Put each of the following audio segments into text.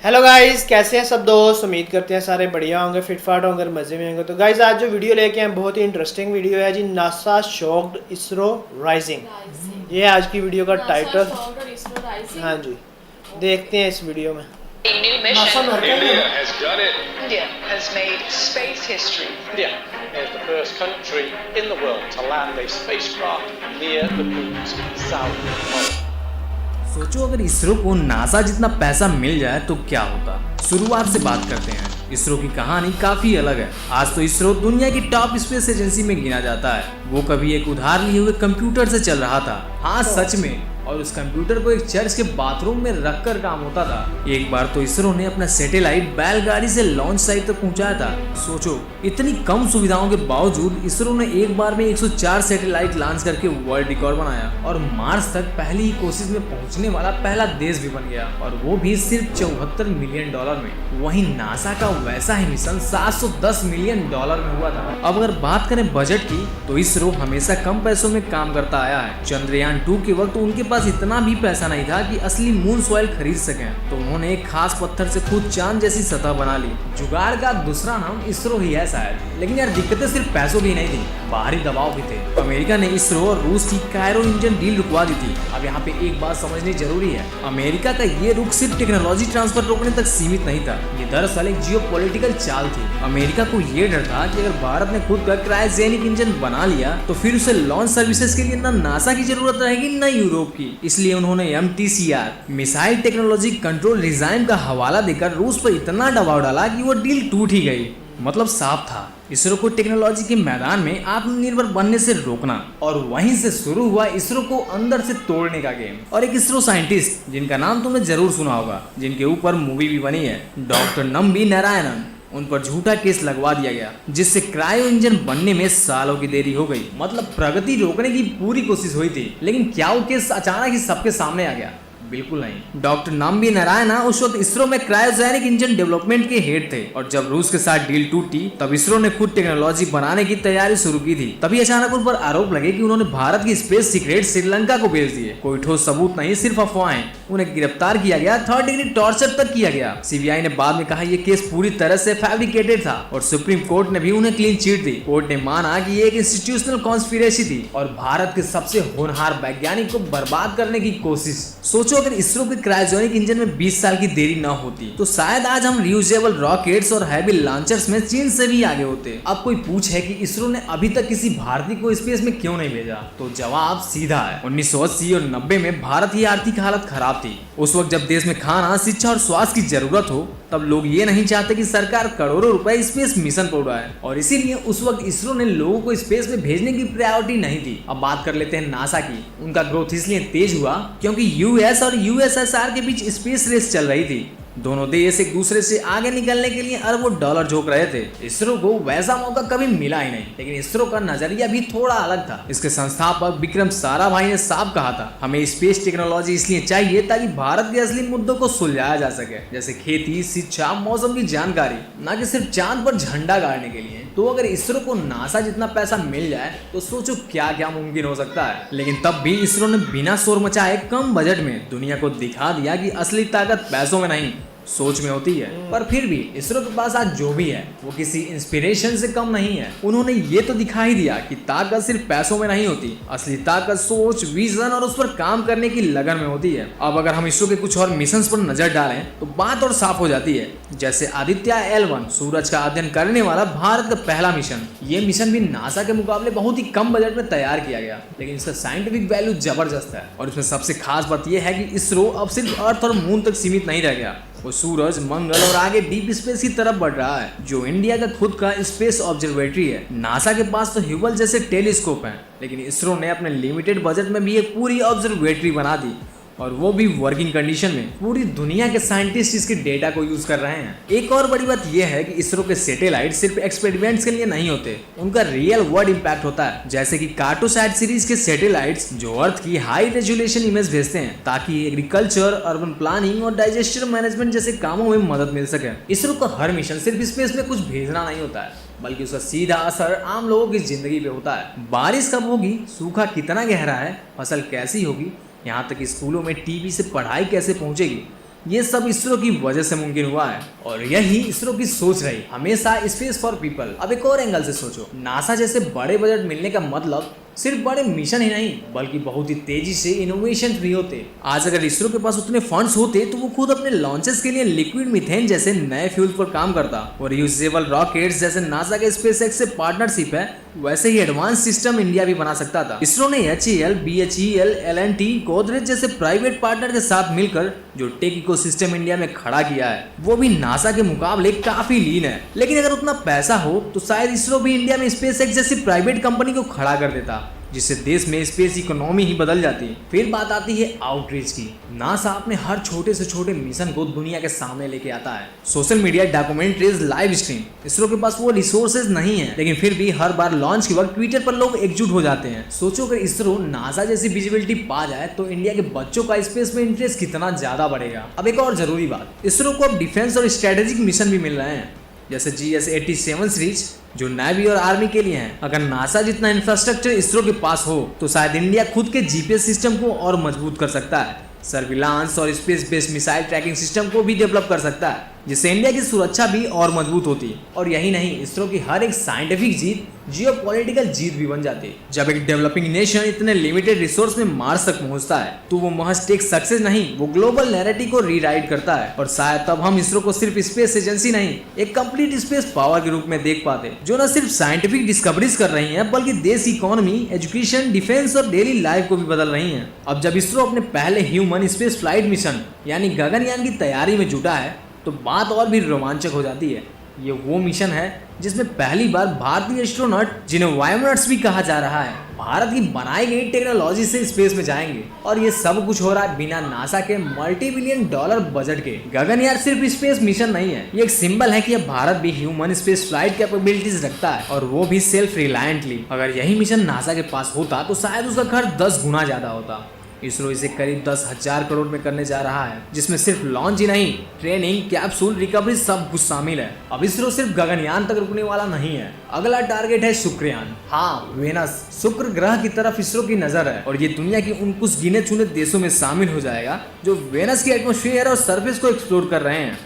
Hello guys, कैसे हैं सब दोस्त। उम्मीद करते हैं सारे बढ़िया होंगे, फिटफाट होंगे, मज़े में होंगे। तो गाइस आज जो वीडियो लेके हैं बहुत ही इंटरेस्टिंग वीडियो है जी। नासा शॉक्ड इसरो राइजिंग, ये आज की वीडियो का नासा टाइटल। शॉक्ड और इसरो राइजिंग। हाँ जी, देखते हैं इस वीडियो में। A new NASA mission. में India has done it. India has made space history. India is the first country in the world to land a spacecraft near the moon's south pole. सोचो अगर इसरो को NASA जितना पैसा मिल जाए तो क्या होता। शुरुआत से बात करते हैं। इसरो की कहानी काफी अलग है। आज तो इसरो दुनिया की टॉप स्पेस एजेंसी में गिना जाता है। वो कभी एक उधार लिए हुए कंप्यूटर से चल रहा था, हाँ सच में, और उस कंप्यूटर को एक चर्च के बाथरूम में रखकर काम होता था। एक बार तो इसरो ने अपना सैटेलाइट बैलगाड़ी से लॉन्च साइट तक पहुंचाया था। सोचो, इतनी कम सुविधाओं के बावजूद इसरो ने एक बार में 104 सैटेलाइट लॉन्च करके वर्ल्ड रिकॉर्ड बनाया और मार्स तक पहली ही कोशिश में पहुंचने वाला पहला देश भी बन गया, और वो भी सिर्फ $74 मिलियन में। वहीं नासा का वैसा ही मिशन $710 मिलियन में हुआ था। अब अगर बात करें बजट की, तो इसरो हमेशा कम पैसों में काम करता आया है। चंद्रयान 2 के वक्त उनके पास इतना भी पैसा नहीं था कि असली मून सॉइल खरीद सकें, तो उन्होंने एक खास पत्थर से खुद चांद जैसी सतह बना ली। जुगाड़ का दूसरा नाम इसरो ही है शायद। लेकिन यार दिक्कतें सिर्फ पैसों की नहीं थी, बाहरी दबाव भी थे। अमेरिका ने इसरो और रूस की कायरो इंजन डील रुकवा दी थी। अब यहाँ पे एक बात समझनी जरूरी है, अमेरिका का ये रुख सिर्फ टेक्नोलॉजी ट्रांसफर रोकने तक सीमित नहीं था। ये दरअसल एक जियोपॉलिटिकल चाल थी। अमेरिका को ये डर था कि अगर भारत ने खुद का क्रायोजेनिक इंजन बना लिया तो फिर उसे लॉन्च सर्विसेज के लिए न नासा की जरूरत रहेगी न यूरोप की। इसलिए उन्होंने MTCR missile technology control regime का हवाला देकर रूस पर इतना दबाव डाला कि वो डील टूट ही गई। मतलब साफ था, इसरो को टेक्नोलॉजी के मैदान में आत्मनिर्भर बनने से रोकना, और वहीं से शुरू हुआ इसरो को अंदर से तोड़ने का गेम। और एक इसरो साइंटिस्ट जिनका नाम तुमने जरूर सुना होगा, जिनके ऊपर मूवी भी बनी है, डॉक्टर नंबी नारायणन, उन पर झूठा केस लगवा दिया गया, जिससे क्रायो इंजन बनने में सालों की देरी हो गई। मतलब प्रगति रोकने की पूरी कोशिश हुई थी, लेकिन क्या वो केस अचानक ही सबके सामने आ गया? बिल्कुल नहीं। डॉक्टर नंबी नारायणन उस वक्त इसरो में क्रायोजेनिक इंजन डेवलपमेंट के हेड थे, और जब रूस के साथ डील टूटी तब इसरो ने खुद टेक्नोलॉजी बनाने की तैयारी शुरू की थी। तभी अचानक उन पर आरोप लगे कि उन्होंने भारत की स्पेस सीक्रेट श्रीलंका को भेज दिए। कोई ठोस सबूत नहीं, सिर्फ अफवाहें। उन्हें गिरफ्तार किया गया, 3rd डिग्री टॉर्चर तक किया गया। CBI ने बाद में कहा यह केस पूरी तरह से फैब्रिकेटेड था, और सुप्रीम कोर्ट ने भी उन्हें क्लीन चिट दी। कोर्ट ने माना कि ये एक इंस्टीट्यूशनल कॉन्स्पिरेसी थी और भारत के सबसे होनहार वैज्ञानिक को बर्बाद करने की कोशिश। सोचो अगर इसरो के क्रायोजेनिक इंजन में 20 साल की देरी न होती तो शायद आज हम रियूजेबल रॉकेट्स और हैवी लॉन्चर्स में चीन से भी आगे होते। अब कोई पूछे कि इसरो ने अभी तक किसी भारतीय को स्पेस में क्यों नहीं भेजा, तो जवाब सीधा है। 1980 और 90 में भारत की आर्थिक हालत खराब थी। उस वक्त जब देश में खाना, शिक्षा और स्वास्थ्य की जरूरत हो, तब लोग ये नहीं चाहते कि सरकार करोड़ों रुपए स्पेस मिशन पर उड़ाए, और इसीलिए उस वक्त इसरो ने लोगों को स्पेस में भेजने की प्रायोरिटी नहीं थी। अब बात कर लेते हैं नासा की। उनका ग्रोथ इसलिए तेज हुआ क्योंकि US और USSR के बीच स्पेस रेस चल रही थी। दोनों देश एक दूसरे से आगे निकलने के लिए अरबों डॉलर झोंक रहे थे। इसरो को वैसा मौका कभी मिला ही नहीं, लेकिन इसरो का नजरिया भी थोड़ा अलग था। इसके संस्थापक विक्रम साराभाई ने साफ कहा था, हमें स्पेस टेक्नोलॉजी इसलिए चाहिए ताकि भारत के असली मुद्दों को सुलझाया जा सके, जैसे खेती, शिक्षा, मौसम की जानकारी, न कि सिर्फ चांद पर झंडा गाड़ने के लिए। तो अगर इसरो को नासा जितना पैसा मिल जाए तो सोचो क्या क्या मुमकिन हो सकता है। लेकिन तब भी इसरो ने बिना शोर मचाए कम बजट में दुनिया को दिखा दिया कि असली ताकत पैसों में नहीं, सोच में होती है। पर फिर भी इसरो के पास आज जो भी है वो किसी इंस्पिरेशन से कम नहीं है। उन्होंने ये तो दिखा ही दिया कि ताकत सिर्फ पैसों में नहीं होती, असली ताकत सोच, विजन और उस पर काम करने की लगन में होती है। अब अगर हम इसरो के कुछ और मिशंस पर नजर डालें तो बात और साफ हो जाती है। जैसे आदित्य L1 सूरज का अध्ययन करने वाला भारत का पहला मिशन। ये मिशन भी नासा के मुकाबले बहुत ही कम बजट में तैयार किया गया, लेकिन इसका साइंटिफिक वैल्यू जबरदस्त है। और इसमें सबसे खास बात यह है कि इसरो अब सिर्फ अर्थ और मून तक सीमित नहीं रह गया, वो सूरज, मंगल और आगे डीप स्पेस की तरफ बढ़ रहा है, जो इंडिया का खुद का स्पेस ऑब्जर्वेटरी है। नासा के पास तो ह्यूबल जैसे टेलीस्कोप हैं, लेकिन इसरो ने अपने लिमिटेड बजट में भी एक पूरी ऑब्जर्वेटरी बना दी, और वो भी वर्किंग कंडीशन में। पूरी दुनिया के साइंटिस्ट इसके डेटा को यूज कर रहे हैं। एक और बड़ी बात यह है कि इसरो के सैटेलाइट सिर्फ एक्सपेरिमेंट्स के लिए नहीं होते, उनका रियल वर्ल्ड इम्पैक्ट होता है। जैसे कि कार्टोसैट सीरीज के सैटेलाइट्स जो अर्थ की हाई रेजोल्यूशन इमेज भेजते हैं, ताकि एग्रीकल्चर, अर्बन प्लानिंग और डाइजेस्टर मैनेजमेंट जैसे कामों में मदद मिल सके। इसरो का हर मिशन सिर्फ स्पेस में कुछ भेजना नहीं होता है, बल्कि उसका सीधा असर आम लोगों की जिंदगी पे होता है। बारिश कब होगी, सूखा कितना गहरा है, फसल कैसी होगी, यहाँ तक स्कूलों में टीवी से पढ़ाई कैसे पहुँचेगी, ये सब इसरो की वजह से मुमकिन हुआ है और यही इसरो की सोच रही, हमेशा स्पेस फॉर पीपल। अब एक और एंगल से सोचो, नासा जैसे बड़े बजट मिलने का मतलब सिर्फ बड़े मिशन ही नहीं बल्कि बहुत ही तेजी से इनोवेशन भी होते। आज अगर इसरो के पास उतने फंड्स होते तो वो खुद अपने लॉन्चेस के लिए लिक्विड मीथेन जैसे नए फ्यूल पर काम करता और यूजेबल रॉकेट्स जैसे नासा के स्पेसएक्स से पार्टनरशिप है वैसे ही एडवांस सिस्टम इंडिया भी बना सकता था। इसरो ने HAL, BHEL, L&T, गोदरेज जैसे प्राइवेट पार्टनर के साथ मिलकर जो टेक इकोसिस्टम इंडिया में खड़ा किया है वो भी नासा के मुकाबले काफी लीन है। लेकिन अगर उतना पैसा हो तो शायद इसरो भी इंडिया में स्पेसएक्स जैसी प्राइवेट कंपनी को खड़ा कर देता जिससे देश में स्पेस इकोनॉमी ही बदल जाती। फिर बात आती है आउटरीच की। नासा अपने हर छोटे से छोटे मिशन को दुनिया के सामने लेके आता है। Social media, documentaries, live stream. ISRO के पास वो रिसोर्सेज नहीं है लेकिन फिर भी हर बार लॉन्च के वक्त ट्विटर पर लोग एकजुट हो जाते हैं। सोचो अगर इसरो नासा जैसी विजिबिलिटी पा जाए तो इंडिया के बच्चों का स्पेस में इंटरेस्ट कितना ज्यादा बढ़ेगा। अब एक और जरूरी बात, इसरो को अब डिफेंस और स्ट्रेटेजिक मिशन भी मिल रहे हैं जैसे GS-87 सीरीज जो नेवी और आर्मी के लिए हैं। अगर नासा जितना इंफ्रास्ट्रक्चर इसरो के पास हो तो शायद इंडिया खुद के GPS सिस्टम को और मजबूत कर सकता है, सर्विलांस और space based missile tracking system को भी डेवलप कर सकता है जिससे इंडिया की सुरक्षा भी और मजबूत होती। और यही नहीं, इसरो की हर एक साइंटिफिक जीत जियोपॉलिटिकल जीत भी बन जाती। जब एक डेवलपिंग नेशन इतने लिमिटेड रिसोर्स में मार्स तक पहुंचता है तो वो महज टेक सक्सेस नहीं, वो ग्लोबल नैरेटिव को रीराइट करता है। और शायद तब हम इसरो को सिर्फ स्पेस एजेंसी नहीं, एक कंप्लीट स्पेस पावर के रूप में देख पाते जो न सिर्फ साइंटिफिक डिस्कवरीज कर रही है बल्कि देश की इकोनॉमी, एजुकेशन, डिफेंस और डेली लाइफ को भी बदल रही है। अब जब इसरो अपने पहले ह्यूमन स्पेस फ्लाइट मिशन यानी गगनयान की तैयारी में जुटा है तो बात और भी रोमांचक हो जाती है। ये वो मिशन है जिसमें पहली बार भारतीय एस्ट्रोनॉट, जिन्हें वायोनॉट्स भी कहा जा रहा है, भारत की बनाई गई टेक्नोलॉजी से स्पेस में जाएंगे। और ये सब कुछ हो रहा है बिना नासा के $multi-billion बजट के। गगनयान सिर्फ स्पेस मिशन नहीं है, ये एक सिंबल है कि अब भारत भी ह्यूमन स्पेस फ्लाइट कैपेबिलिटीज रखता है और वो भी सेल्फ रिलायंटली। अगर यही मिशन नासा के पास होता तो शायद उसका खर्च 10 गुना ज्यादा होता। इसरो इसे करीब 10,000 करोड़ में करने जा रहा है जिसमें सिर्फ लॉन्च ही नहीं, ट्रेनिंग, कैप्सूल, रिकवरी सब कुछ शामिल है। अब इसरो सिर्फ गगनयान तक रुकने वाला नहीं है, अगला टारगेट है शुक्रयान। हाँ, वेनस, शुक्र ग्रह की तरफ इसरो की नजर है और ये दुनिया की उन कुछ गिने चुने देशों में शामिल हो जाएगा जो वेनस की एटमॉस्फेयर और सरफेस को एक्सप्लोर कर रहे हैं।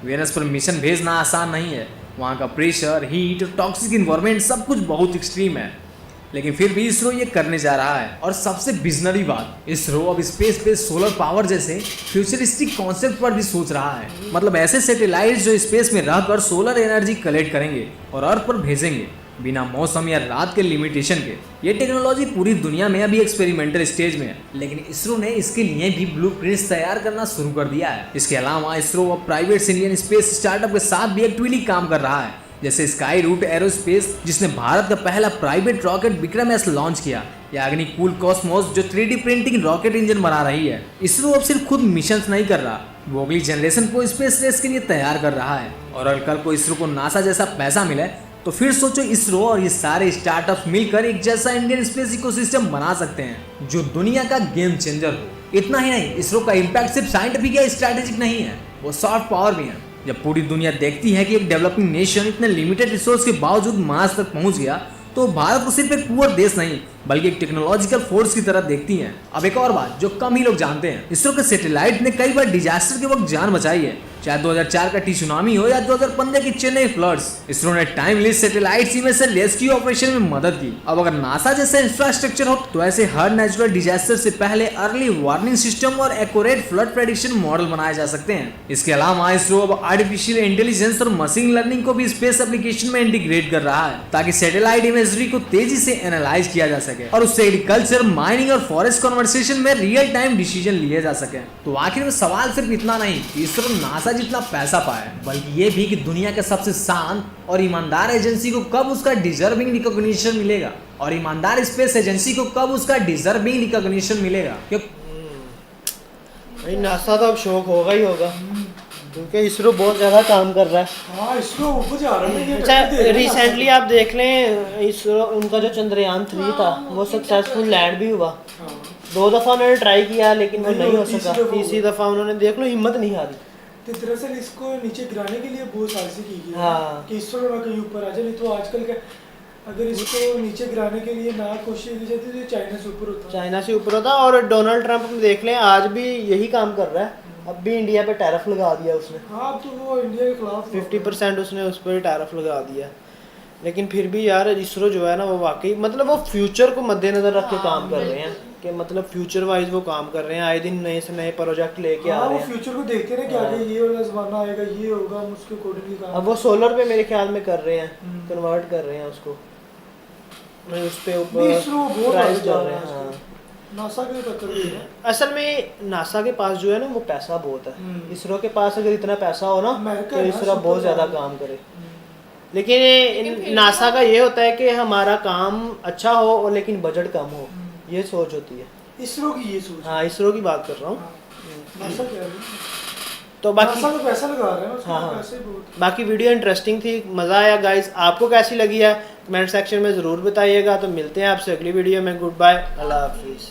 वेनस पर मिशन भेजना आसान नहीं है, वहाँ का प्रेशर, हीट और टॉक्सिक इन्वायरमेंट सब कुछ बहुत एक्सट्रीम है, लेकिन फिर भी इसरो ये करने जा रहा है। और सबसे विजनरी बात, इसरो अब स्पेस पे सोलर पावर जैसे फ्यूचरिस्टिक कॉन्सेप्ट पर भी सोच रहा है। मतलब ऐसे सैटेलाइट्स जो स्पेस में रहकर सोलर एनर्जी कलेक्ट करेंगे और अर्थ पर भेजेंगे बिना मौसम या रात के लिमिटेशन के। ये टेक्नोलॉजी पूरी दुनिया में अभी एक्सपेरिमेंटल स्टेज में है लेकिन इसरो ने इसके लिए भी ब्लूप्रिंट्स तैयार करना शुरू कर दिया है। इसके अलावा इसरो अब प्राइवेट इंडियन स्पेस स्टार्टअप के साथ भी एक्टिवली काम कर रहा है जैसे स्काई रूट एरोस्पेस जिसने भारत का पहला private rocket Vikram S launch किया, या अग्निकूल कॉस्मोस जो 3D प्रिंटिंग रॉकेट इंजन बना रही है। इसरो अब सिर्फ खुद मिशंस नहीं कर रहा, वो अगली जनरेशन को स्पेस रेस के लिए तैयार कर रहा है। और अगर कल को इसरो को नासा जैसा पैसा मिले तो फिर सोचो, इसरो और ये सारे स्टार्टअप्स मिलकर एक जैसा इंडियन स्पेस इकोसिस्टम बना सकते हैं जो दुनिया का गेम चेंजर हो। इतना ही नहीं, इसरो का इम्पैक्ट सिर्फ साइंटिफिक या स्ट्रैटेजिक नहीं है, वो सॉफ्ट पावर भी है। जब पूरी दुनिया देखती है कि एक डेवलपिंग नेशन इतने लिमिटेड रिसोर्स के बावजूद मार्स तक पहुंच गया तो भारत को सिर्फ एक पुअर देश नहीं बल्कि एक टेक्नोलॉजिकल फोर्स की तरह देखती हैं। अब एक और बात जो कम ही लोग जानते हैं, इसरो के सैटेलाइट ने कई बार डिजास्टर के वक्त जान बचाई है, चाहे 2004 का सुनामी हो या 2015 की चेन्नई फ्लड्स। इसरो ने टाइमली सैटेलाइट्स में से रेस्क्यू ऑपरेशन में मदद की। अब अगर नासा जैसा इंफ्रास्ट्रक्चर हो तो ऐसे हर नेचुरल डिजास्टर से पहले अर्ली वार्निंग सिस्टम और एक्यूरेट फ्लड प्रेडिक्शन मॉडल बनाए जा सकते हैं। इसके अलावा इसरो अब आर्टिफिशियल इंटेलिजेंस और मशीन लर्निंग को भी स्पेस एप्लीकेशन में इंटीग्रेट कर रहा है ताकि सैटेलाइट इमेजरी को तेजी से एनालाइज किया जा सके और उससे एग्रीकल्चर, माइनिंग और फॉरेस्ट कन्वर्सेशन में रियल टाइम डिसीजन लिए जा सके। तो आखिर में सवाल सिर्फ इतना नहीं कि इसरो नासा जितना पैसा पाए बल्कि ये भी कि दुनिया के सबसे शांत और ईमानदार एजेंसी को कब उसका डिजर्विंग रिकॉग्निशन मिलेगा और ईमानदार स्पेस एजेंसी को कब उसका डिजर्विंग रिकॉग्निशन मिलेगा। भाई नासा तो अब शौक होगा ही होगा क्योंकि इसरो बहुत ज़्यादा काम कर रहा है। हाँ, इसरो ऊपर जा रहा है। अच्छा, रिसेंटली आप देख लें इसरो उनका जो चंद्रयान 3 था वो सक्सेसफुल लैंड भी हुआ। 2 दफ़ा उन्होंने ट्राई किया लेकिन वो नहीं हो सका। तीसरी दफ़ा उन्होंने देख लो हिम्मत नहीं हारी। तो दरअसल इसको नीचे गिराने के लिए बहुत साजिश की गई हाँ। कि इसरो ना कहीं ऊपर आ जाए, नहीं तो आजकल का अगर इसको नीचे गिराने के लिए ना कोशिश की जाती तो चाइना से ऊपर होता। चाइना से ऊपर होता। और डोनाल्ड ट्रंप देख लें आज भी यही काम कर रहा है। अब भी इंडिया पे टैरिफ लगा दिया उसने, हाँ अब तो वो इंडिया के खिलाफ 50% उसने उस पर टैरिफ लगा दिया। लेकिन फिर भी यार इसरो जो है ना वो वाकई मतलब वो फ्यूचर को मद्देनजर रख के काम कर रहे हैं कि मतलब फ्यूचर वाइज वो काम कर रहे हैं, आए दिन नए से नए प्रोजेक्ट लेके आ हाँ, रहे वो हैं। फ्यूचर को देखते हैं ना कि आगे ये वाला जमाना आएगा, ये होगा, हम उसके अकॉर्डिंगली काम। अब वो सोलर पे मेरे ख्याल में कर रहे हैं, कन्वर्ट कर रहे हैं उसको, मैं उस पे नहीं, इसरो बहुत ट्राई आगे कर जा रहे रहा हैं। है हाँ नासा के टक्कर भी है। असल में नासा के पास जो है ना वो पैसा बहुत है, हम्म। इसरो के पास अगर इतना पैसा हो ना अमेरिका तो है ना, इसरो सुपर बहुत ज़्यादा पावर। काम करे। लेकिन नासा का ये होता है कि हमारा काम अच्छा हो और लेकिन बजट कम हो, ये सोच होती है। इसरो की ये सोच। हाँ इसरो की बात कर रहा हूँ। नासा क्या है? तो बाकी नासा तो पैसा लगा रहे हैं ना, उसके हाँ, हाँ। पैसे बहुत। बाकी वीडियो इंटरेस्टिंग थी, मज़ा आया गाइस। आपको कैसी लगी है कमेंट सेक्शन में ज़रूर बताइएगा। तो मिलते हैं आपसे अगली वीडियो में। गुड बाय, अल्लाह हाफिज़।